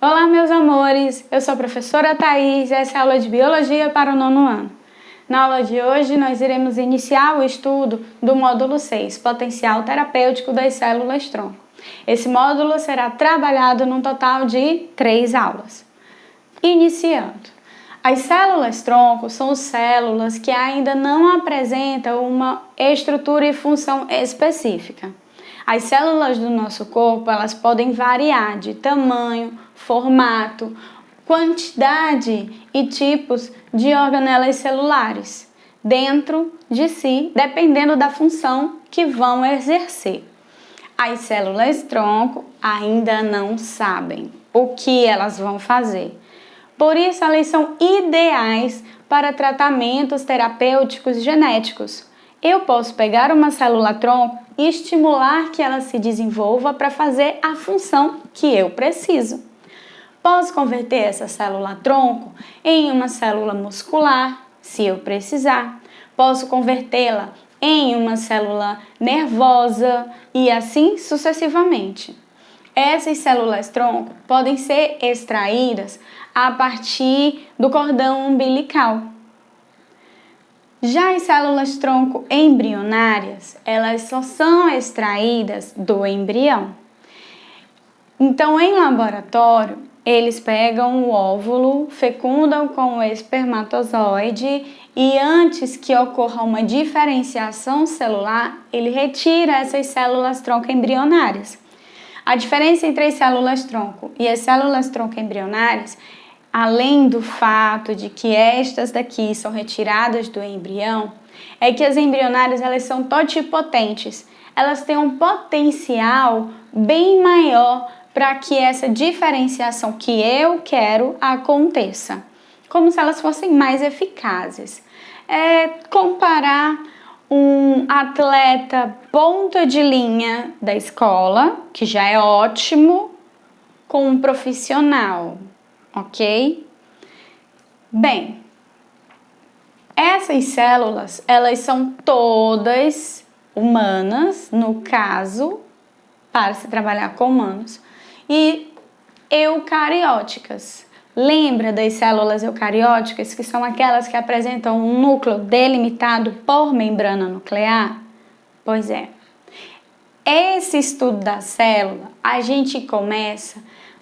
Olá, meus amores! Eu sou a professora Thaís e essa é a aula de Biologia para o 9º ano. Na aula de hoje, nós iremos iniciar o estudo do módulo 6, Potencial Terapêutico das Células-Tronco. Esse módulo será trabalhado num total de 3 aulas. Iniciando. As células-tronco são células que ainda não apresentam uma estrutura e função específica. As células do nosso corpo, elas podem variar de tamanho, formato, quantidade e tipos de organelas celulares dentro de si, dependendo da função que vão exercer. As células-tronco ainda não sabem o que elas vão fazer. Por isso, elas são ideais para tratamentos terapêuticos genéticos. Eu posso pegar uma célula-tronco e estimular que ela se desenvolva para fazer a função que eu preciso. Posso converter essa célula-tronco em uma célula muscular, se eu precisar. Posso convertê-la em uma célula nervosa e assim sucessivamente. Essas células-tronco podem ser extraídas a partir do cordão umbilical. Já as células-tronco embrionárias, elas só são extraídas do embrião. Então, em laboratório, eles pegam o óvulo, fecundam com o espermatozoide e antes que ocorra uma diferenciação celular, ele retira essas células-tronco embrionárias. A diferença entre as células-tronco e as células-tronco embrionárias, além do fato de que estas daqui são retiradas do embrião, é que as embrionárias elas são totipotentes. Elas têm um potencial bem maior para que essa diferenciação que eu quero aconteça, como se elas fossem mais eficazes. Comparar um atleta ponta de linha da escola, que já é ótimo, com um profissional, ok? Bem, essas células, elas são todas humanas, no caso, para se trabalhar com humanos, e eucarióticas. Lembra das células eucarióticas, que são aquelas que apresentam um núcleo delimitado por membrana nuclear? Pois é. Esse estudo da célula, a gente começa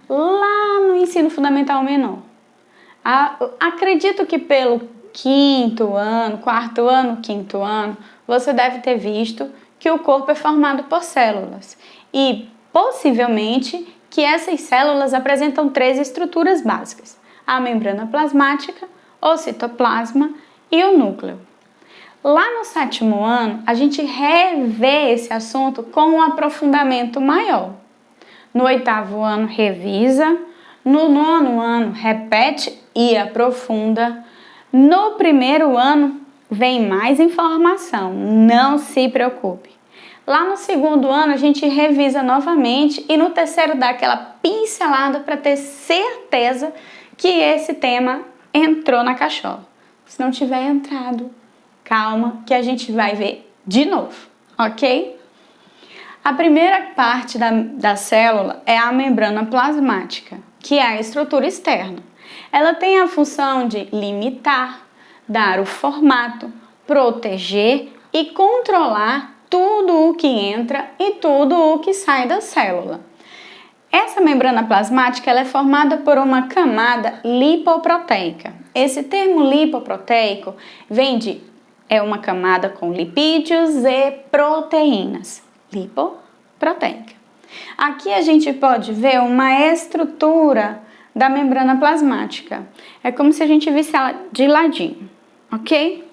lá no ensino fundamental menor. Acredito que pelo 5º ano, 4º ano, 5º ano, você deve ter visto que o corpo é formado por células e possivelmente que essas células apresentam 3 estruturas básicas: a membrana plasmática, o citoplasma e o núcleo. Lá no 7º ano, a gente revê esse assunto com um aprofundamento maior. No 8º ano, revisa. No 9º ano, repete e aprofunda. No 1º ano, vem mais informação, não se preocupe. Lá no 2º ano, a gente revisa novamente e no 3º dá aquela pincelada para ter certeza que esse tema entrou na cachola. Se não tiver entrado, calma que a gente vai ver de novo, ok? A primeira parte da célula é a membrana plasmática, que é a estrutura externa. Ela tem a função de limitar, dar o formato, proteger e controlar tudo o que entra e tudo o que sai da célula. Essa membrana plasmática ela é formada por uma camada lipoproteica. Esse termo lipoproteico vem de uma camada com lipídios e proteínas. Lipoproteica. Aqui a gente pode ver uma estrutura da membrana plasmática. É como se a gente visse ela de ladinho, ok?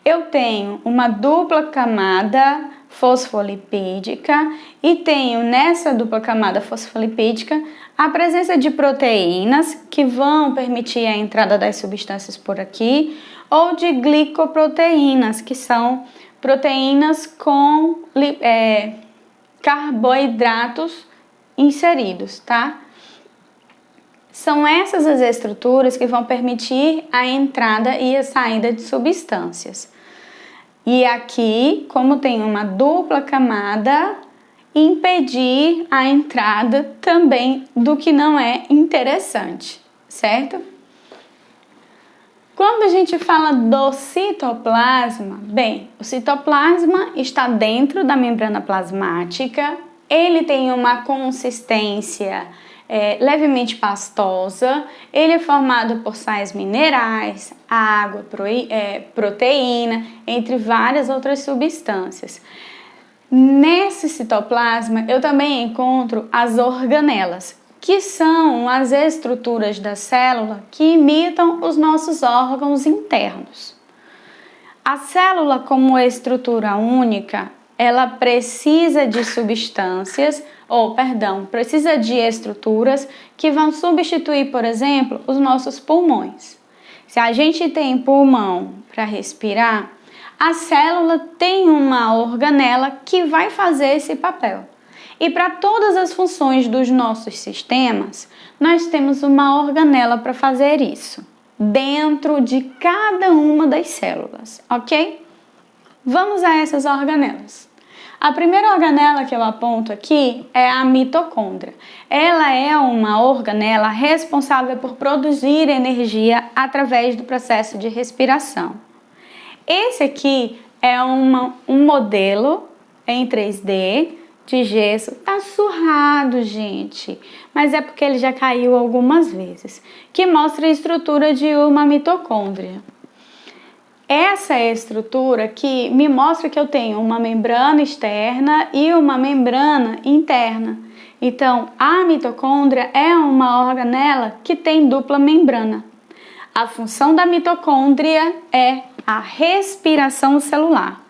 Eu tenho uma dupla camada fosfolipídica e tenho nessa dupla camada fosfolipídica a presença de proteínas que vão permitir a entrada das substâncias por aqui ou de glicoproteínas, que são proteínas com carboidratos inseridos, tá? São essas as estruturas que vão permitir a entrada e a saída de substâncias. E aqui, como tem uma dupla camada, impedir a entrada também do que não é interessante, certo? Quando a gente fala do citoplasma, bem, o citoplasma está dentro da membrana plasmática, ele tem uma consistência levemente pastosa, ele é formado por sais minerais, água, proteína, entre várias outras substâncias. Nesse citoplasma eu também encontro as organelas, que são as estruturas da célula que imitam os nossos órgãos internos. A célula, como estrutura única, ela precisa de precisa de estruturas que vão substituir, por exemplo, os nossos pulmões. Se a gente tem pulmão para respirar, a célula tem uma organela que vai fazer esse papel. E para todas as funções dos nossos sistemas, nós temos uma organela para fazer isso, dentro de cada uma das células, ok? Vamos a essas organelas. A primeira organela que eu aponto aqui é a mitocôndria. Ela é uma organela responsável por produzir energia através do processo de respiração. Esse aqui é um modelo em 3D de gesso. Tá surrado, gente, mas é porque ele já caiu algumas vezes, que mostra a estrutura de uma mitocôndria. Essa é a estrutura que me mostra que eu tenho uma membrana externa e uma membrana interna. Então, a mitocôndria é uma organela que tem dupla membrana. A função da mitocôndria é a respiração celular.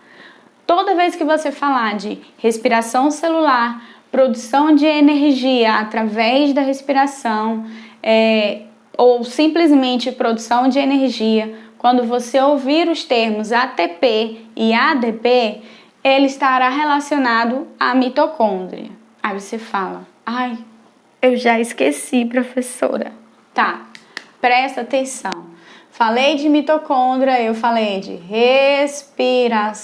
Toda vez que você falar de respiração celular, produção de energia através da respiração, ou simplesmente produção de energia, quando você ouvir os termos ATP e ADP, ele estará relacionado à mitocôndria. Aí você fala, ai, eu já esqueci, professora. Tá, presta atenção. Falei de mitocôndria, eu falei de respiração.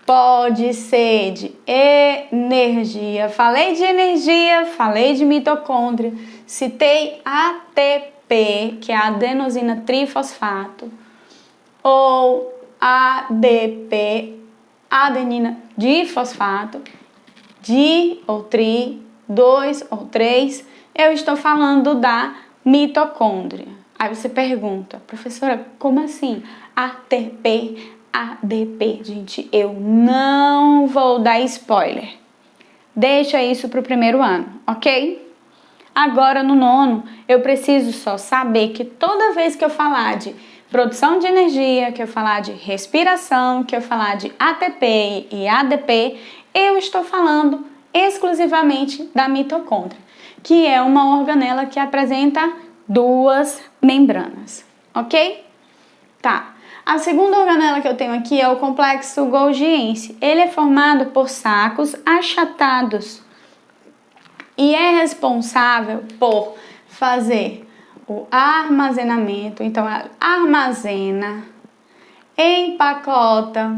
Pode ser de energia. Falei de energia, falei de mitocôndria. Citei ATP, que é a adenosina trifosfato, ou ADP, adenina difosfato, di ou tri, 2 ou 3. Eu estou falando da mitocôndria. Aí você pergunta, professora, como assim? ATP, ADP, gente, eu não vou dar spoiler. Deixa isso para o primeiro ano, ok? Agora no nono, eu preciso só saber que toda vez que eu falar de produção de energia, que eu falar de respiração, que eu falar de ATP e ADP, eu estou falando exclusivamente da mitocôndria, que é uma organela que apresenta duas membranas, ok? Tá. A segunda organela que eu tenho aqui é o complexo golgiense. Ele é formado por sacos achatados e é responsável por fazer o armazenamento. Então, armazena, empacota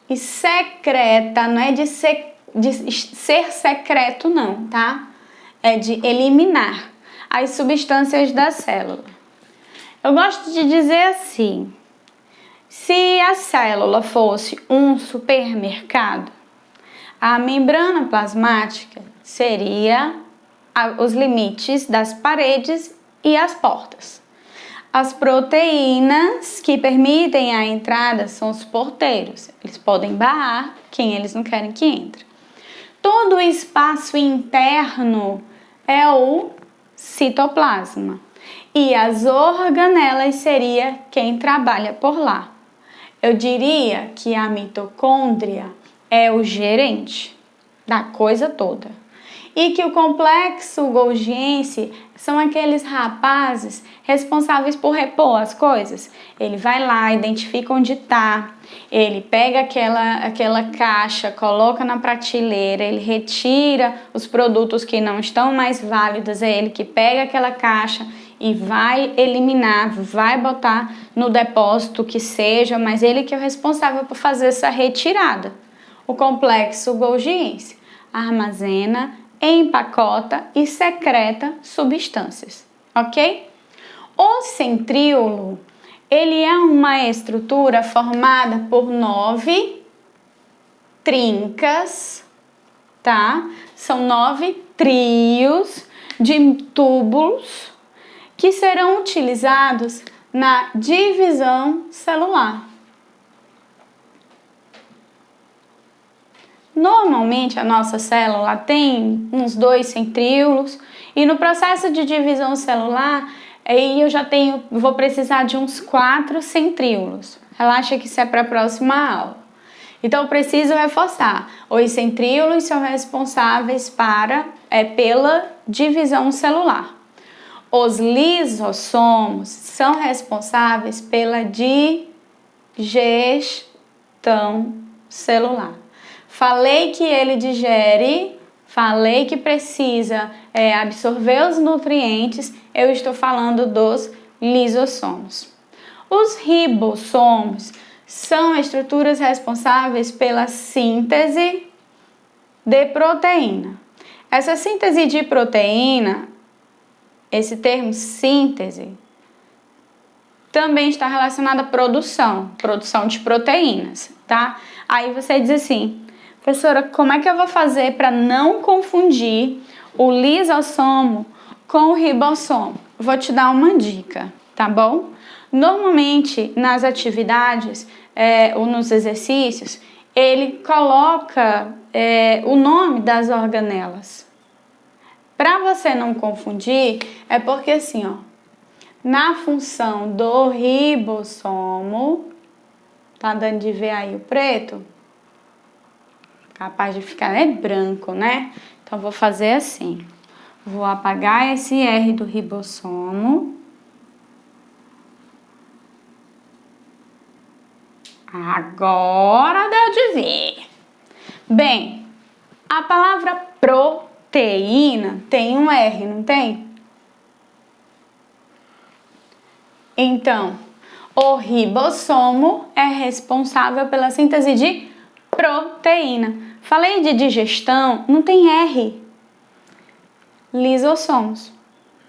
e secreta. Não é de ser secreto não, tá? É de eliminar as substâncias da célula. Eu gosto de dizer assim, se a célula fosse um supermercado, a membrana plasmática seria os limites das paredes e as portas. As proteínas que permitem a entrada são os porteiros. Eles podem barrar quem eles não querem que entre. Todo o espaço interno é o citoplasma. E as organelas seria quem trabalha por lá. Eu diria que a mitocôndria é o gerente da coisa toda. E que o complexo golgiense são aqueles rapazes responsáveis por repor as coisas. Ele vai lá, identifica onde está, ele pega aquela caixa, coloca na prateleira, ele retira os produtos que não estão mais válidos, é ele que pega aquela caixa e vai eliminar, vai botar no depósito que seja, mas ele que é o responsável por fazer essa retirada. O complexo Golgiense armazena, empacota e secreta substâncias, ok? O centríolo, ele é uma estrutura formada por 9 trincas, tá? São 9 trios de túbulos que serão utilizados na divisão celular. Normalmente a nossa célula tem uns 2 centríolos e no processo de divisão celular aí eu já vou precisar de uns 4 centríolos. Relaxa que isso é para a próxima aula. Então eu preciso reforçar. Os centríolos são responsáveis pela divisão celular. Os lisossomos são responsáveis pela digestão celular. Falei que ele digere, falei que precisa absorver os nutrientes, eu estou falando dos lisossomos. Os ribossomos são estruturas responsáveis pela síntese de proteína. Essa síntese de proteína, esse termo síntese, também está relacionado à produção de proteínas, tá? Aí você diz assim, professora, como é que eu vou fazer para não confundir o lisossomo com o ribossomo? Vou te dar uma dica, tá bom? Normalmente, nas atividades ou nos exercícios, ele coloca o nome das organelas. Para você não confundir, é porque assim, ó, na função do ribossomo, tá dando de ver aí o preto? Capaz de ficar branco, né? Então, vou fazer assim. Vou apagar esse R do ribossomo. Agora deu de ver. Bem, a palavra proteína tem um R, não tem? Então, o ribossomo é responsável pela síntese de proteína. Falei de digestão, não tem R. Lisossomos,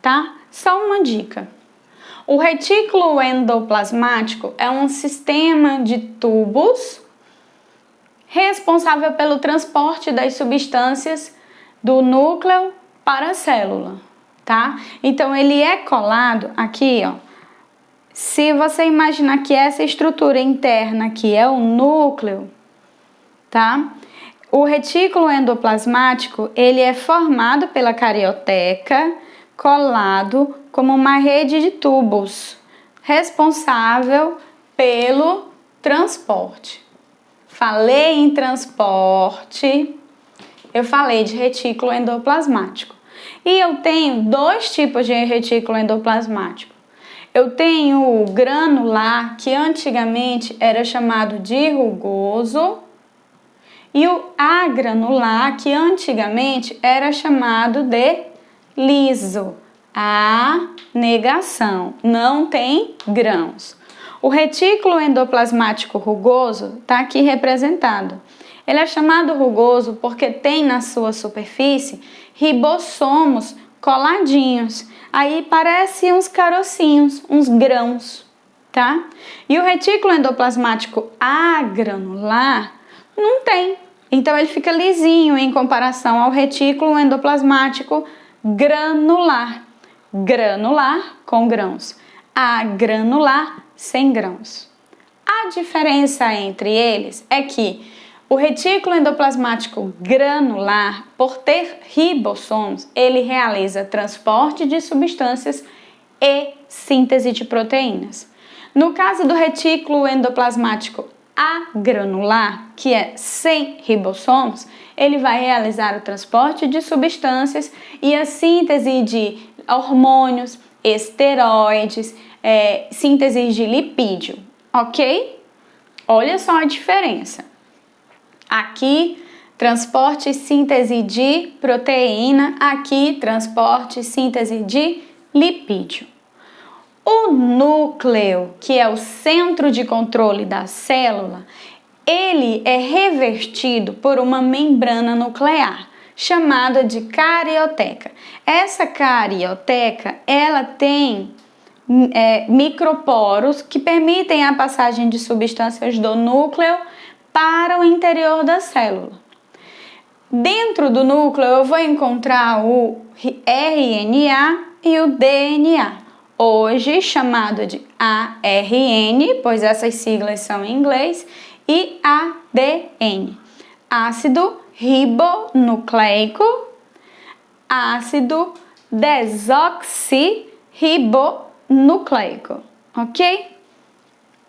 tá? Só uma dica. O retículo endoplasmático é um sistema de tubos responsável pelo transporte das substâncias do núcleo para a célula, tá? Então, ele é colado aqui, ó. Se você imaginar que essa estrutura interna aqui é o núcleo, tá? O retículo endoplasmático, ele é formado pela carioteca, colado como uma rede de tubos, responsável pelo transporte. Falei em transporte, eu falei de retículo endoplasmático. E eu tenho 2 tipos de retículo endoplasmático. Eu tenho o granular, que antigamente era chamado de rugoso, e o agranular, que antigamente era chamado de liso. A negação, não tem grãos. O retículo endoplasmático rugoso está aqui representado. Ele é chamado rugoso porque tem na sua superfície ribossomos coladinhos. Aí parece uns carocinhos, uns grãos, tá? E o retículo endoplasmático agranular não tem. Então ele fica lisinho em comparação ao retículo endoplasmático granular. Granular com grãos, agranular sem grãos. A diferença entre eles é que o retículo endoplasmático granular, por ter ribossomos, ele realiza transporte de substâncias e síntese de proteínas. No caso do retículo endoplasmático agranular, que é sem ribossomos, ele vai realizar o transporte de substâncias e a síntese de hormônios, esteroides, síntese de lipídio, ok? Olha só a diferença. Aqui, transporte e síntese de proteína, aqui, transporte e síntese de lipídio, O núcleo, que é o centro de controle da célula, ele é revertido por uma membrana nuclear, chamada de carioteca. Essa carioteca, ela tem microporos que permitem a passagem de substâncias do núcleo para o interior da célula. Dentro do núcleo eu vou encontrar o RNA e o DNA, hoje chamado de ARN, pois essas siglas são em inglês, e ADN, ácido ribonucleico, ácido desoxirribonucleico, ok?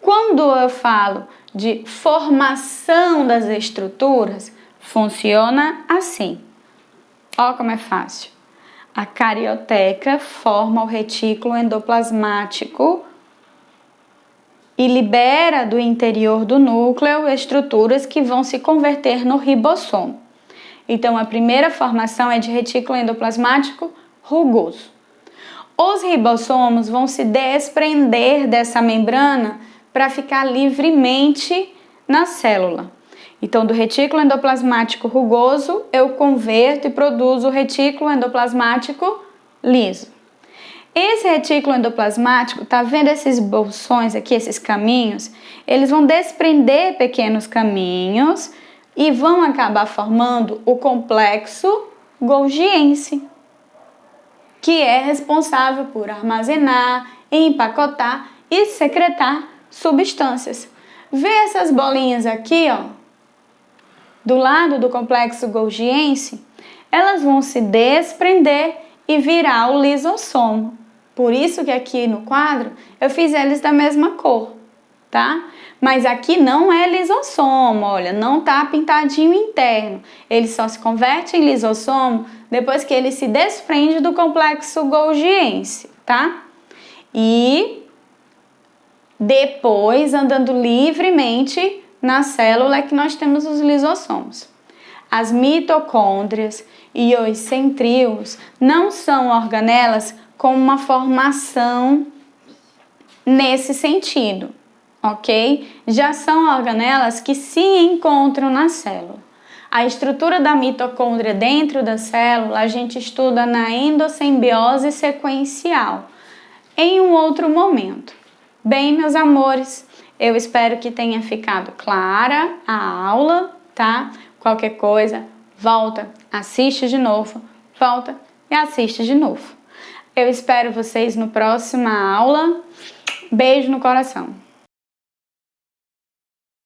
Quando eu falo de formação das estruturas, funciona assim. Olha como é fácil. A carioteca forma o retículo endoplasmático e libera do interior do núcleo estruturas que vão se converter no ribossomo. Então, a primeira formação é de retículo endoplasmático rugoso. Os ribossomos vão se desprender dessa membrana para ficar livremente na célula. Então, do retículo endoplasmático rugoso, eu converto e produzo o retículo endoplasmático liso. Esse retículo endoplasmático, tá vendo esses bolsões aqui, esses caminhos? Eles vão desprender pequenos caminhos e vão acabar formando o complexo golgiense, que é responsável por armazenar, empacotar e secretar substâncias. Vê essas bolinhas aqui, ó, do lado do complexo golgiense? Elas vão se desprender e virar o lisossomo. Por isso que aqui no quadro eu fiz eles da mesma cor, tá? Mas aqui não é lisossomo, olha, não tá pintadinho interno. Ele só se converte em lisossomo depois que ele se desprende do complexo golgiense, tá? E depois, andando livremente na célula, é que nós temos os lisossomos. As mitocôndrias e os centríolos não são organelas com uma formação nesse sentido, ok? Já são organelas que se encontram na célula. A estrutura da mitocôndria dentro da célula a gente estuda na endossimbiose sequencial, em um outro momento. Bem, meus amores, eu espero que tenha ficado clara a aula, tá? Qualquer coisa, volta, assiste de novo, volta e assiste de novo. Eu espero vocês no próxima aula. Beijo no coração.